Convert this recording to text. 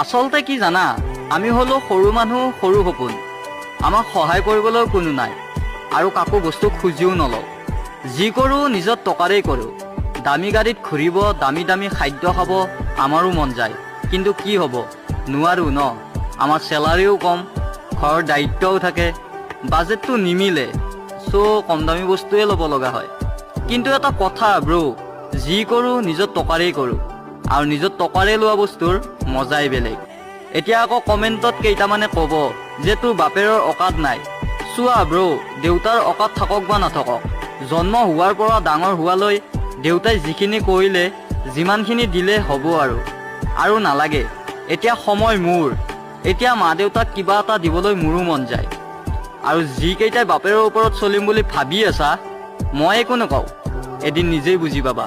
আচলতে কি জানা, আমি হলো সৰু মানুহ, সৰু সপোন। আমাক সহায় কৰিবলৈ কোনো নাই আৰু কাকো বস্তু খুজিও নলওঁ। যি কৰোঁ নিজৰ টকাৰেই কৰোঁ। দামী গাড়ীত ঘূৰিব, দামী দামী খাদ্য খাব আমাৰো মন যায়, কিন্তু কি হ'ব, নোৱাৰোঁ ন। আমাৰ চেলাৰীও কম, ঘৰৰ দায়িত্বও থাকে, বাজেটটো নিমিলে, কম দামী বস্তুৱে ল'ব লগা হয়। কিন্তু এটা কথা ব্ৰ', যি কৰোঁ নিজৰ টকাৰেই কৰোঁ, আৰু নিজৰ টকাৰে লোৱা বস্তুৰ মজাই বেলেগ। এতিয়া আকৌ কমেণ্টত কেইটামানে ক'ব যে তোৰ বাপেৰৰ অকাত নাই। চোৱা ব্ৰ', দেউতাৰ অকাত থাকক বা নাথাকক, জন্ম হোৱাৰ পৰা ডাঙৰ হোৱালৈ দেউতাই যিখিনি কৰিলে, যিমানখিনি দিলে হ'ব আৰু নালাগে। এতিয়া সময় মোৰ, এতিয়া মা দেউতাক কিবা এটা দিবলৈ মোৰো মন যায়। আৰু যিকেইটাই বাপেৰৰ ওপৰত চলিম বুলি ভাবি আছা, মই একো নকওঁ, এদিন নিজেই বুজি পাবা।